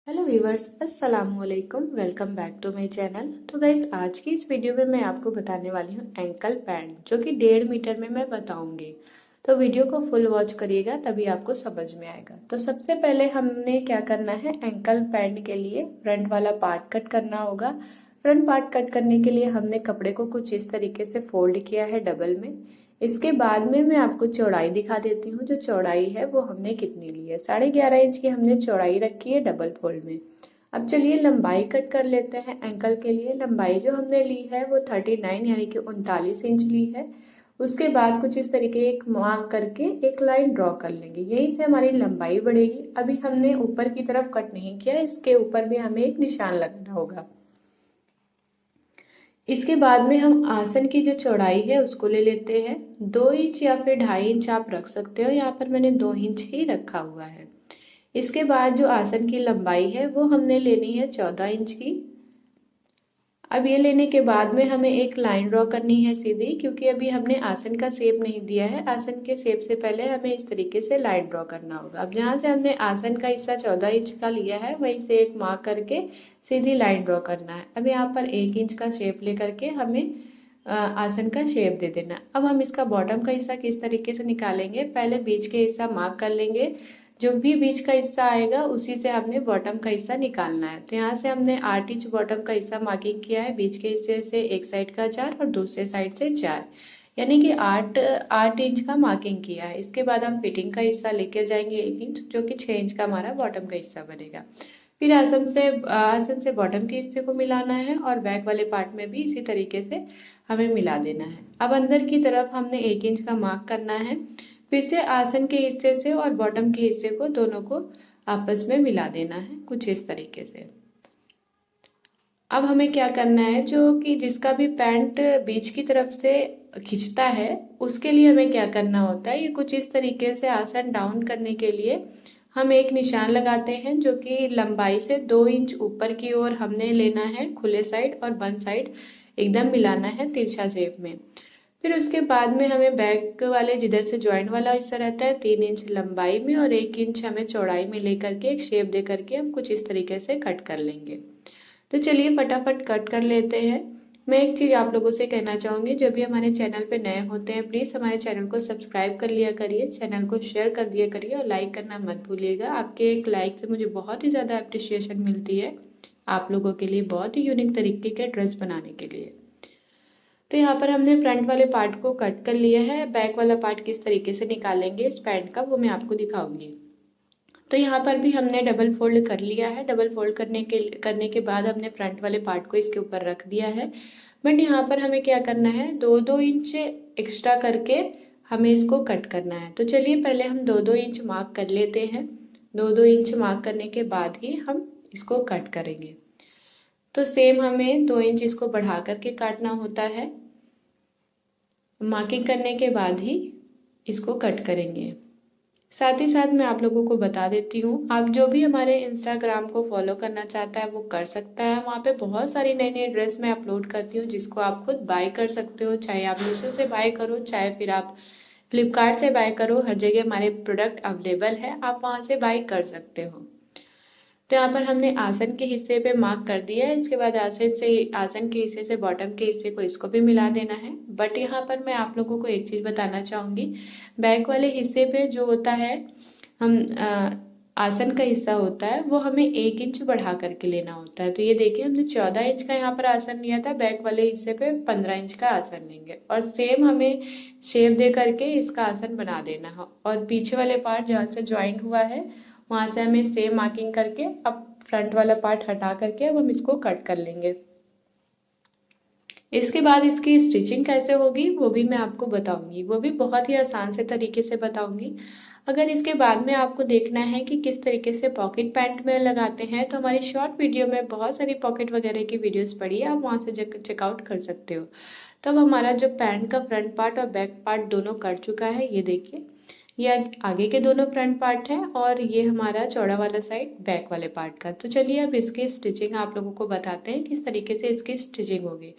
Hello viewers, अस्सलाम वालेकुम। Welcome back to my channel. तो गाइस, आज की इस वीडियो में मैं आपको बताने वाली हूँ एंकल पैंट, जो कि 1.5 मीटर में मैं बताऊंगी। तो वीडियो को फुल वॉच करिएगा, तभी आपको समझ में आएगा। तो सबसे पहले हमने क्या करना है, एंकल पैंट के लिए फ्रंट वाला पार्ट कट करना होगा। फ्रंट पार्ट कट करने के लिए हमने कपड़े को कुछ इस तरीके से फोल्ड किया है डबल में। इसके बाद में मैं आपको चौड़ाई दिखा देती हूँ। जो चौड़ाई है वो हमने कितनी ली है, 11.5 इंच की हमने चौड़ाई रखी है डबल फोल्ड में। अब चलिए लंबाई कट कर लेते हैं। एंकल के लिए लंबाई जो हमने ली है वो 39 यानी कि 39 इंच ली है। उसके बाद कुछ इस तरीके एक मार्क करके एक लाइन ड्रॉ कर लेंगे, यहीं से हमारी लंबाई बढ़ेगी। अभी हमने ऊपर की तरफ कट नहीं किया, इसके ऊपर भी हमें एक निशान लगना होगा। इसके बाद में हम आसन की जो चौड़ाई है उसको ले लेते हैं। 2 इंच या फिर 2.5 इंच आप रख सकते हो, यहाँ पर मैंने 2 इंच ही रखा हुआ है। इसके बाद जो आसन की लंबाई है वो हमने लेनी है 14 इंच की। अब ये लेने के बाद में हमें एक लाइन ड्रॉ करनी है सीधी, क्योंकि अभी हमने आसन का शेप नहीं दिया है। आसन के शेप से पहले हमें इस तरीके से लाइन ड्रॉ करना होगा। अब जहाँ से हमने आसन का हिस्सा 14 इंच का लिया है, वहीं से एक मार्क करके सीधी लाइन ड्रॉ करना है। अब यहाँ पर 1 इंच का शेप लेकर के हमें आसन का शेप दे देना। अब हम इसका बॉटम का हिस्सा किस तरीके से निकालेंगे, पहले बीच के हिस्सा मार्क कर लेंगे। जो भी बीच का हिस्सा आएगा उसी से हमने बॉटम का हिस्सा निकालना है। तो यहाँ से हमने 8 इंच बॉटम का हिस्सा मार्किंग किया है। बीच के हिस्से से एक साइड का 4 और दूसरे साइड से 4, यानी कि 8 इंच का मार्किंग किया है। इसके बाद हम फिटिंग का हिस्सा लेकर जाएंगे 1 इंच, जो कि 6 इंच का हमारा बॉटम का हिस्सा बनेगा। फिर आसन से बॉटम के हिस्से को मिलाना है और बैक वाले पार्ट में भी इसी तरीके से हमें मिला देना है। अब अंदर की तरफ हमने 1 इंच का मार्क करना है। फिर से आसन के हिस्से से और बॉटम के हिस्से को दोनों को आपस में मिला देना है कुछ इस तरीके से। अब हमें क्या करना है, जो कि जिसका भी पैंट बीच की तरफ से खिंचता है उसके लिए हमें क्या करना होता है, ये कुछ इस तरीके से आसन डाउन करने के लिए हम एक निशान लगाते हैं, जो कि लंबाई से 2 इंच ऊपर की ओर हमने लेना है खुले साइड, और बंद साइड एकदम मिलाना है तिरछा शेप में। फिर उसके बाद में हमें बैक वाले जिधर से ज्वाइंट वाला हिस्सा रहता है 3 इंच लंबाई में और 1 इंच हमें चौड़ाई में लेकर के एक शेप दे करके हम कुछ इस तरीके से कट कर लेंगे। तो चलिए फटाफट कट कर लेते हैं। मैं एक चीज़ आप लोगों से कहना चाहूँगी, जो भी हमारे चैनल पे नए होते हैं प्लीज़ हमारे चैनल को सब्सक्राइब कर लिया करिए, चैनल को शेयर कर दिया करिए और लाइक करना मत भूलिएगा। आपके एक लाइक से मुझे बहुत ही ज़्यादा अप्रिशिएशन मिलती है आप लोगों के लिए, बहुत ही यूनिक तरीके के ड्रेस बनाने के लिए। तो यहाँ पर हमने फ्रंट वाले पार्ट को कट कर लिया है। बैक वाला पार्ट किस तरीके से निकालेंगे इस पैंट का, वो मैं आपको दिखाऊंगी। तो यहाँ पर भी हमने डबल फोल्ड कर लिया है। डबल फोल्ड करने के बाद हमने फ्रंट वाले पार्ट को इसके ऊपर रख दिया है। बट यहाँ पर हमें क्या करना है, 2-2 इंच एक्स्ट्रा करके हमें इसको कट करना है। तो चलिए पहले हम 2-2 इंच मार्क कर लेते हैं। 2-2 इंच मार्क करने के बाद ही हम इसको कट करेंगे। तो सेम हमें 2 इंच इसको बढ़ा करके काटना होता है। मार्किंग करने के बाद ही इसको कट करेंगे। साथ ही साथ मैं आप लोगों को बता देती हूँ, आप जो भी हमारे इंस्टाग्राम को फॉलो करना चाहता है वो कर सकता है। वहाँ पे बहुत सारी नई नई ड्रेस मैं अपलोड करती हूँ, जिसको आप खुद बाय कर सकते हो। चाहे आप मीशो से बाय करो, चाहे फिर आप फ्लिपकार्ट से बाय करो, हर जगह हमारे प्रोडक्ट अवेलेबल है, आप वहाँ से बाय कर सकते हो। तो यहाँ पर हमने आसन के हिस्से पे मार्क कर दिया है। इसके बाद आसन के हिस्से से बॉटम के हिस्से को इसको भी मिला देना है। बट यहाँ पर मैं आप लोगों को एक चीज़ बताना चाहूँगी, बैक वाले हिस्से पे जो होता है हम आसन का हिस्सा होता है वो हमें 1 इंच बढ़ा करके लेना होता है। तो ये देखिए हमने 14 इंच का यहाँ पर आसन लिया था, बैक वाले हिस्से पे 15 इंच का आसन लेंगे और सेम हमें शेप दे करके इसका आसन बना देना है। और पीछे वाले पार्ट जहाँ से ज्वाइंट हुआ है वहाँ से हमें सेम मार्किंग करके अब फ्रंट वाला पार्ट हटा करके अब हम इसको कट कर लेंगे। इसके बाद इसकी स्टिचिंग कैसे होगी वो भी मैं आपको बताऊंगी, वो भी बहुत ही आसान से तरीके से बताऊंगी। अगर इसके बाद में आपको देखना है कि किस तरीके से पॉकेट पैंट में लगाते हैं, तो हमारी शॉर्ट वीडियो में बहुत सारी पॉकेट वगैरह की वीडियोस पड़ी है, आप वहाँ से चेकआउट कर सकते हो। तब हमारा जो पैंट का फ्रंट पार्ट और बैक पार्ट दोनों कट चुका है। ये देखिए, ये आगे के दोनों फ्रंट पार्ट हैं और ये हमारा चौड़ा वाला साइड बैक वाले पार्ट का। तो चलिए अब इसकी स्टिचिंग आप लोगों को बताते हैं किस तरीके से इसकी स्टिचिंग होगी।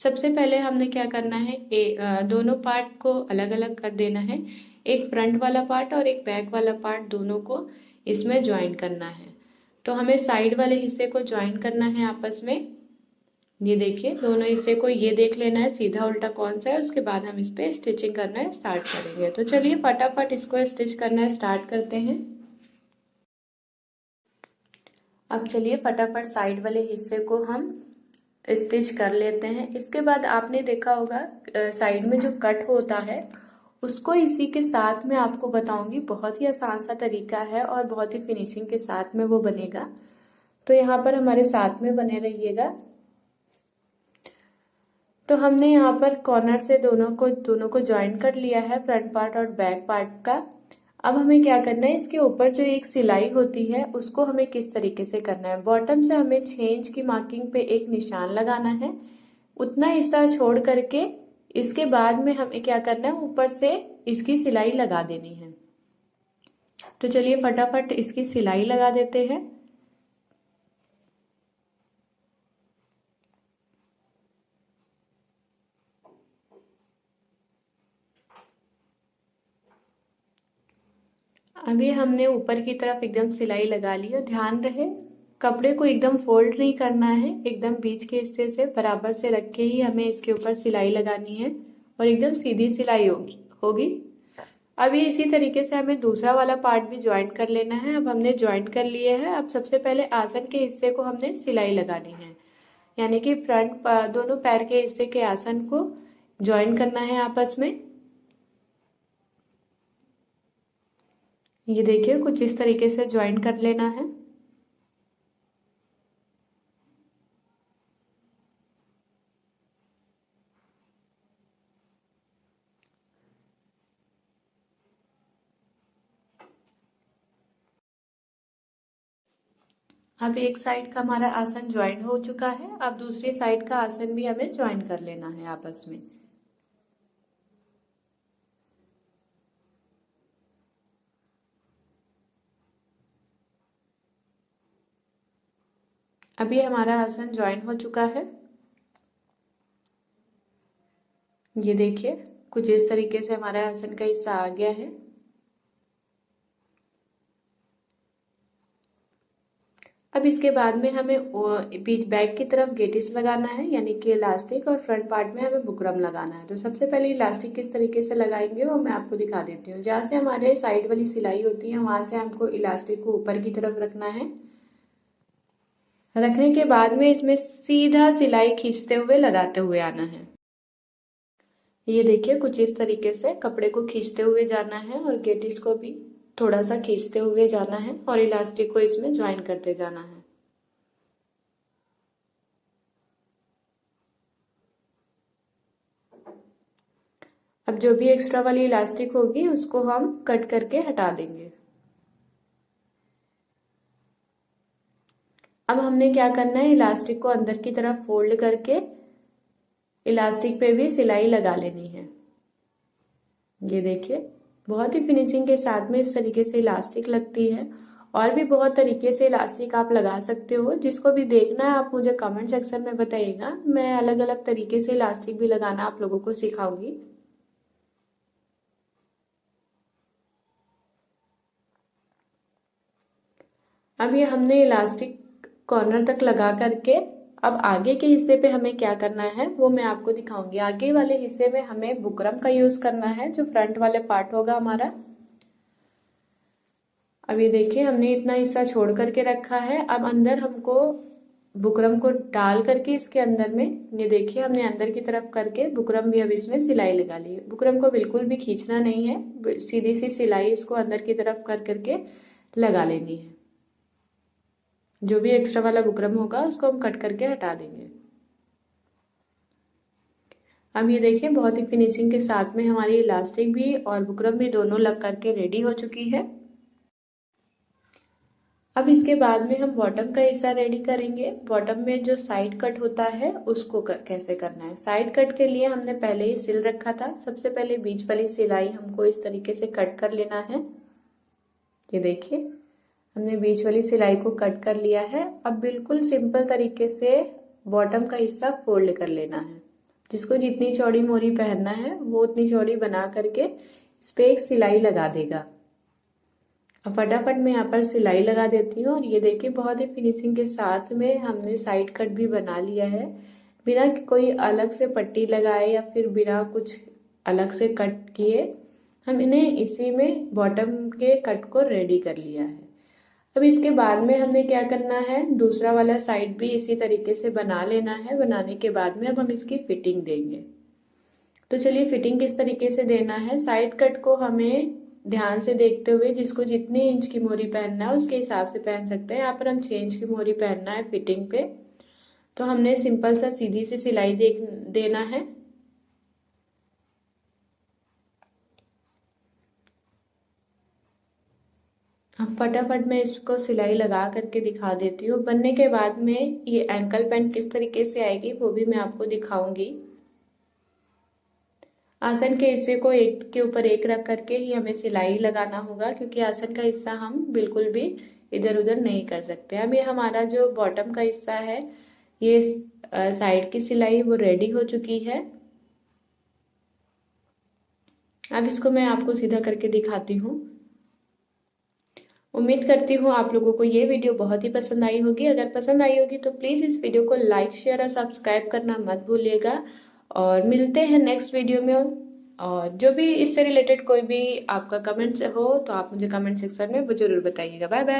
सबसे पहले हमने क्या करना है, दोनों पार्ट को अलग अलग कर देना है। एक फ्रंट वाला पार्ट और एक बैक वाला पार्ट दोनों को इसमें ज्वाइन करना है। तो हमें साइड वाले हिस्से को ज्वाइन करना है आपस में। ये देखिए दोनों हिस्से को ये देख लेना है सीधा उल्टा कौन सा है, उसके बाद हम इस पे स्टिचिंग करना है स्टार्ट करेंगे। तो चलिए फटाफट इसको स्टिच करना स्टार्ट करते हैं। अब चलिए फटाफट साइड वाले हिस्से को हम स्टिच कर लेते हैं। इसके बाद आपने देखा होगा साइड में जो कट होता है उसको इसी के साथ में आपको बताऊंगी। बहुत ही आसान सा तरीका है और बहुत ही फिनिशिंग के साथ में वो बनेगा, तो यहाँ पर हमारे साथ में बने रहिएगा। तो हमने यहाँ पर कॉर्नर से दोनों को ज्वाइन कर लिया है, फ्रंट पार्ट और बैक पार्ट का। अब हमें क्या करना है, इसके ऊपर जो एक सिलाई होती है उसको हमें किस तरीके से करना है। बॉटम से हमें 6 इंच की मार्किंग पे एक निशान लगाना है, उतना हिस्सा छोड़ करके इसके बाद में हमें क्या करना है, ऊपर से इसकी सिलाई लगा देनी है। तो चलिए फटाफट इसकी सिलाई लगा देते हैं। अभी हमने ऊपर की तरफ एकदम सिलाई लगा ली, और ध्यान रहे कपड़े को एकदम फोल्ड नहीं करना है, एकदम बीच के हिस्से से बराबर से रख के ही हमें इसके ऊपर सिलाई लगानी है और एकदम सीधी सिलाई होगी। अभी इसी तरीके से हमें दूसरा वाला पार्ट भी ज्वाइन कर लेना है। अब हमने ज्वाइन कर लिए है। अब सबसे पहले आसन के हिस्से को हमने सिलाई लगानी है, यानी कि फ्रंट दोनों पैर के हिस्से के आसन को ज्वाइन करना है आपस में। ये देखिए कुछ इस तरीके से ज्वाइन कर लेना है। अब एक साइड का हमारा आसन ज्वाइन हो चुका है, अब दूसरी साइड का आसन भी हमें ज्वाइन कर लेना है आपस में। अभी हमारा आसन ज्वाइन हो चुका है। ये देखिए कुछ इस तरीके से हमारा आसन का हिस्सा आ गया है। अब इसके बाद में हमें बीच बैक की तरफ गेटिस लगाना है, यानी कि इलास्टिक, और फ्रंट पार्ट में हमें बुकरम लगाना है। तो सबसे पहले इलास्टिक किस तरीके से लगाएंगे वो मैं आपको दिखा देती हूँ। जहाँ से हमारे साइड वाली सिलाई होती है वहां से हमको इलास्टिक को ऊपर की तरफ रखना है। रखने के बाद में इसमें सीधा सिलाई खींचते हुए लगाते हुए आना है। ये देखिए कुछ इस तरीके से कपड़े को खींचते हुए जाना है और गेटिस को भी थोड़ा सा खींचते हुए जाना है और इलास्टिक को इसमें ज्वाइन करते जाना है। अब जो भी एक्स्ट्रा वाली इलास्टिक होगी उसको हम कट करके हटा देंगे। अब हमने क्या करना है, इलास्टिक को अंदर की तरफ फोल्ड करके इलास्टिक पे भी सिलाई लगा लेनी है। ये देखिए बहुत ही फिनिशिंग के साथ में इस तरीके से इलास्टिक लगती है। और भी बहुत तरीके से इलास्टिक आप लगा सकते हो, जिसको भी देखना है आप मुझे कमेंट सेक्शन में बताइएगा। मैं अलग अलग तरीके से इलास्टिक भी लगाना आप लोगों को सिखाऊंगी। अब ये हमने इलास्टिक कॉर्नर तक लगा करके अब आगे के हिस्से पे हमें क्या करना है वो मैं आपको दिखाऊंगी। आगे वाले हिस्से में हमें बुकरम का यूज करना है, जो फ्रंट वाले पार्ट होगा हमारा। अब ये देखिए हमने इतना हिस्सा छोड़ करके रखा है। अब अंदर हमको बुकरम को डाल करके इसके अंदर में, ये देखिए हमने अंदर की तरफ करके बुकरम भी अब इसमें सिलाई लगा ली है। बुकरम को बिल्कुल भी खींचना नहीं है, सीधी सी सिलाई इसको अंदर की तरफ कर करके लगा लेनी है। जो भी एक्स्ट्रा वाला बुकरम होगा उसको हम कट करके हटा देंगे। अब ये देखिए बहुत ही फिनिशिंग के साथ में हमारी इलास्टिक भी और बुकरम भी दोनों लग करके रेडी हो चुकी है। अब इसके बाद में हम बॉटम का हिस्सा रेडी करेंगे। बॉटम में जो साइड कट होता है उसको कैसे करना है। साइड कट के लिए हमने पहले ही सिल रखा था। सबसे पहले बीच वाली सिलाई हमको इस तरीके से कट कर लेना है। ये देखिए हमने बीच वाली सिलाई को कट कर लिया है। अब बिल्कुल सिंपल तरीके से बॉटम का हिस्सा फोल्ड कर लेना है। जिसको जितनी चौड़ी मोरी पहनना है वो उतनी चौड़ी बना करके इस पे एक सिलाई लगा देगा। अब फटाफट मैं यहाँ पर सिलाई लगा देती हूँ और ये देखिए बहुत ही फिनिशिंग के साथ में हमने साइड कट भी बना लिया है, बिना कोई अलग से पट्टी लगाए या फिर बिना कुछ अलग से कट किए हम इन्हें इसी में बॉटम के कट को रेडी कर लिया है। अब इसके बाद में हमें क्या करना है, दूसरा वाला साइड भी इसी तरीके से बना लेना है। बनाने के बाद में अब हम इसकी फिटिंग देंगे। तो चलिए फिटिंग किस तरीके से देना है। साइड कट को हमें ध्यान से देखते हुए जिसको जितनी इंच की मोहरी पहनना है उसके हिसाब से पहन सकते हैं। यहाँ पर हम 6 इंच की मोहरी पहनना है फिटिंग पे, तो हमने सिंपल सा सीधी सी सिलाई देना है। अब फटाफट मैं इसको सिलाई लगा करके दिखा देती हूँ। बनने के बाद में ये एंकल पैंट किस तरीके से आएगी वो भी मैं आपको दिखाऊंगी। आसन के हिस्से को एक के ऊपर एक रख करके ही हमें सिलाई लगाना होगा, क्योंकि आसन का हिस्सा हम बिल्कुल भी इधर उधर नहीं कर सकते। अब ये हमारा जो बॉटम का हिस्सा है, ये साइड की सिलाई वो रेडी हो चुकी है। अब इसको मैं आपको सीधा करके दिखाती हूँ। उम्मीद करती हूँ आप लोगों को ये वीडियो बहुत ही पसंद आई होगी। अगर पसंद आई होगी तो प्लीज़ इस वीडियो को लाइक शेयर और सब्सक्राइब करना मत भूलिएगा। और मिलते हैं नेक्स्ट वीडियो में। और जो भी इससे रिलेटेड कोई भी आपका कमेंट्स हो तो आप मुझे कमेंट सेक्शन में जरूर बताइएगा। Bye bye.